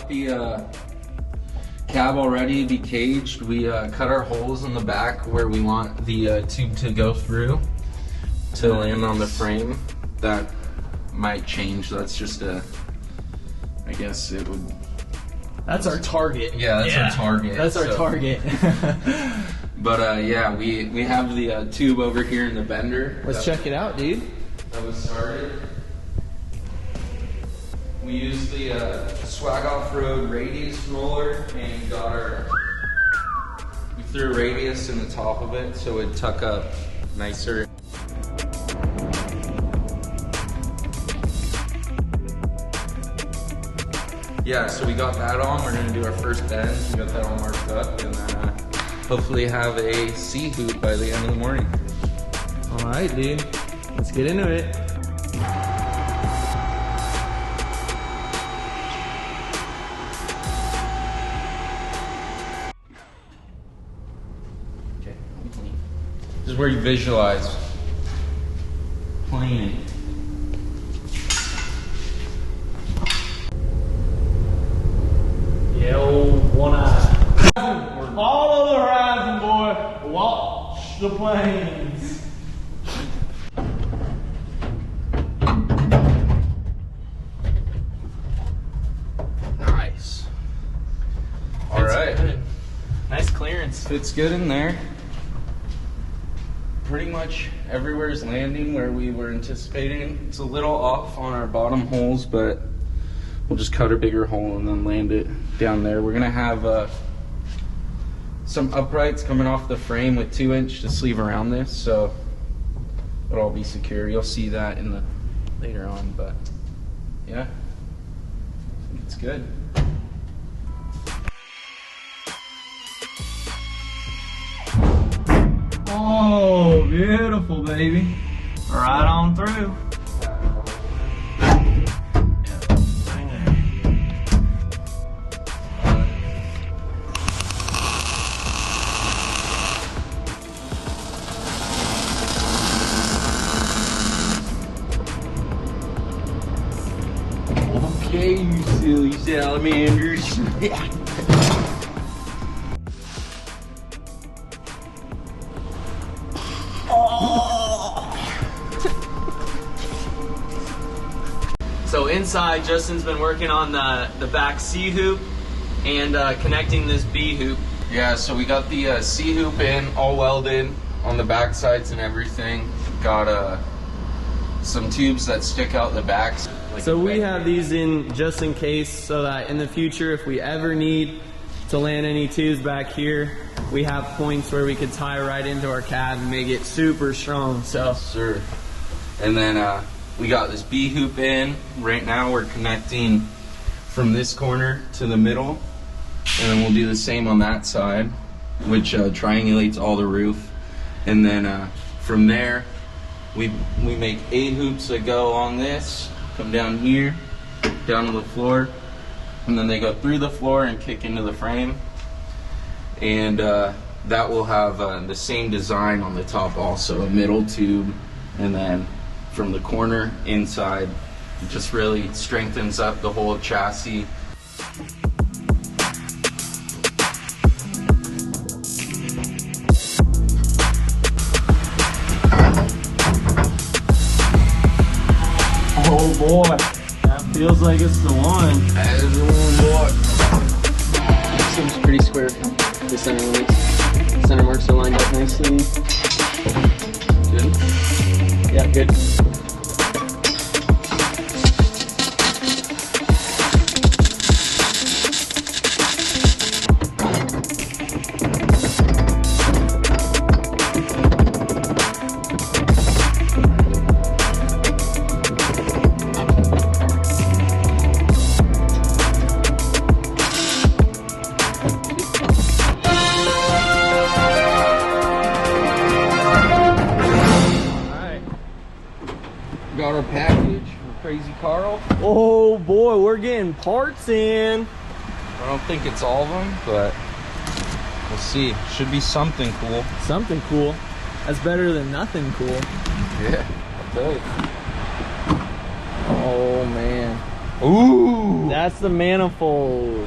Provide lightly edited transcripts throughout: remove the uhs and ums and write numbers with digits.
got the cab already to be caged. We cut our holes in the back where we want the tube to go through to land on the frame. That might change. That's just a, I guess it would. That's our target. Yeah, that's our target. That's our target. But yeah, we have the tube over here in the bender. Let's check it out, dude. That was started. We used the Swag Off-Road radius roller and got we threw a radius in the top of it so it'd tuck up nicer. Yeah, so we got that on. We're gonna do our first bend. We got that all marked up, and then hopefully have a C-hoop by the end of the morning. All right, dude. Let's get into it. Okay. This is where you visualize planing. One eye. Follow the horizon, boy. Watch the planes. Nice. All right. Good. Nice clearance. Fits good in there. Pretty much everywhere is landing where we were anticipating. It's a little off on our bottom holes, but we'll just cut a bigger hole and then land it down there. We're gonna have some uprights coming off the frame with 2-inch to sleeve around this, so it'll all be secure. You'll see that in the later on, but yeah, I think it's good. Oh, beautiful, baby. Right on through. Okay, you silly salamanders. So inside, Justin's been working on the back C hoop and connecting this B hoop. Yeah, so we got the C hoop in, all welded on the back sides and everything. Got some tubes that stick out the backs. So we have these in just in case, so that in the future, if we ever need to land any tubes back here, we have points where we could tie right into our cab and make it super strong. So, sure. And then we got this B hoop in. Right now we're connecting from this corner to the middle, and then we'll do the same on that side, which triangulates all the roof. And then from there, we make 8 hoops that go along this, come down here, down to the floor, and then they go through the floor and kick into the frame. And that will have the same design on the top also, a middle tube, and then from the corner inside, it just really strengthens up the whole chassis. oh boy, that feels like it's the one. That is the one, boy. Seems pretty square. The center marks are lined up nicely. Good? Yeah, good. Got our package from Crazy Carl. Oh boy, we're getting parts in. I don't think it's all of them, but we'll see. Should be something cool. Something cool. That's better than nothing cool. Yeah, I'll tell you. Oh man. Ooh. That's the manifold.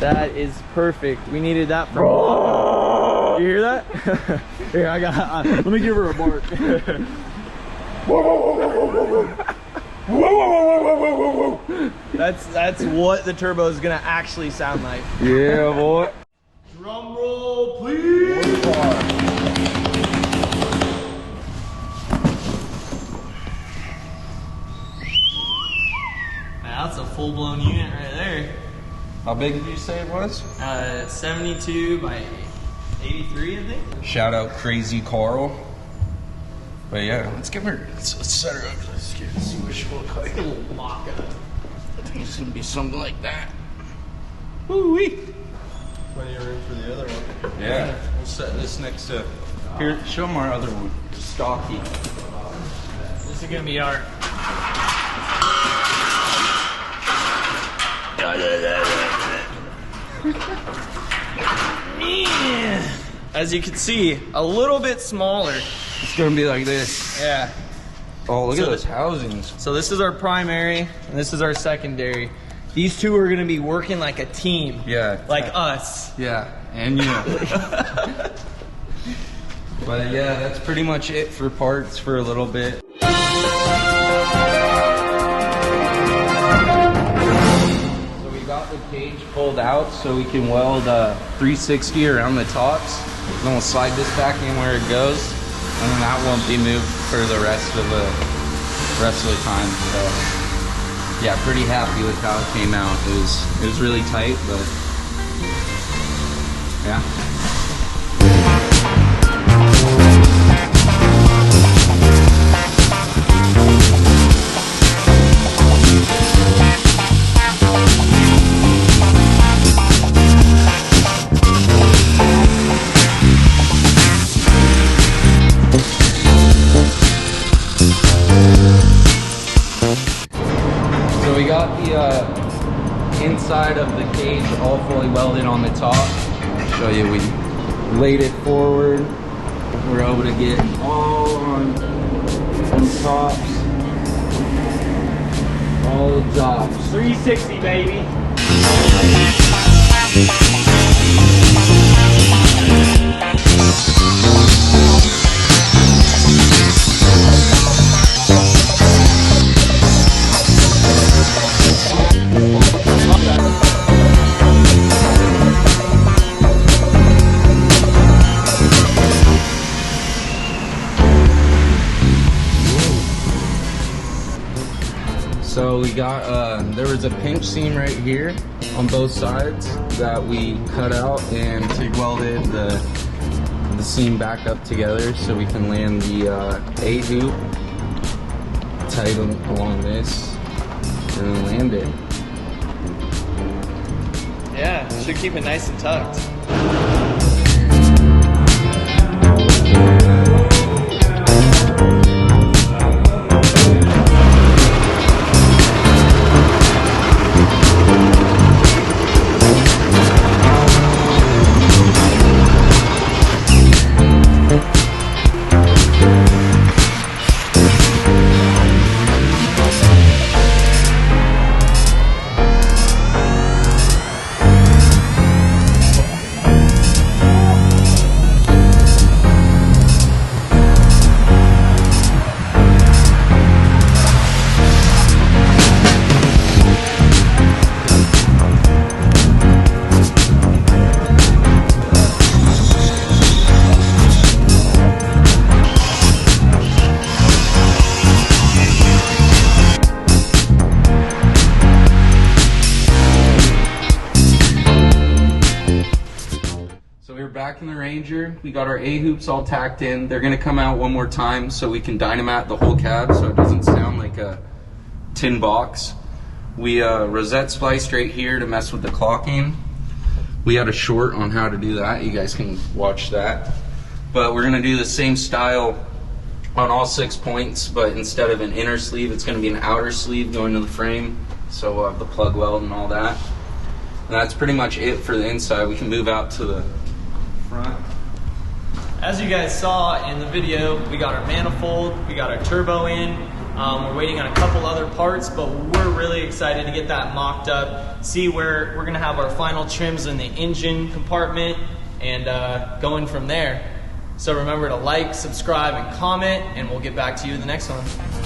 That is perfect. We needed that for. You hear that? Here, I got. Let me give her a bark. That's what the turbo is gonna actually sound like. Yeah, boy. Drum roll, please. That's a full-blown unit right there. How big did you say it was? 72 by 83, I think. Shout out Crazy Carl. But yeah, let's give her. Let's set her up. Let's see what she looks like. A little mock-up. I think it's gonna be something like that. Woo-wee. Plenty of room for the other one. Yeah, we'll set this next to. Here, show them our other one. Stocky. This is gonna be our. As you can see, a little bit smaller. It's gonna be like this. Yeah. Oh, look So at those housings. So this is our primary, and this is our secondary. These two are gonna be working like a team. Yeah. Like us. Yeah, and you. But yeah, that's pretty much it for parts for a little bit. So we got the cage pulled out so we can weld 360 around the tops. Then we'll slide this back in where it goes, and then that won't be moved for the rest of the time. So yeah, pretty happy with how it came out. It was really tight, but yeah. So we got the inside of the cage all fully welded on the top. I'll show you, we laid it forward. We're able to get all on tops, all the tops. 360, baby. So we got, there was a pinch seam right here on both sides that we cut out and TIG welded the seam back up together so we can land the A-hoop tight along this and then land it. Yeah, should keep it nice and tucked. Back in the Ranger, we got our A-hoops all tacked in. They're gonna come out one more time so we can dynamat the whole cab so it doesn't sound like a tin box. We rosette spliced right here to mess with the clocking. We had a short on how to do that. You guys can watch that. But we're gonna do the same style on all 6 points, but instead of an inner sleeve, it's gonna be an outer sleeve going to the frame. So we'll have the plug weld and all that. And that's pretty much it for the inside. We can move out to the front. As you guys saw in the video, we got our manifold, we got our turbo in, We're waiting on a couple other parts, but we're really excited to get that mocked up, see where we're gonna have our final trims in the engine compartment, and going from there. So remember to like, subscribe, and comment, and we'll get back to you in the next one.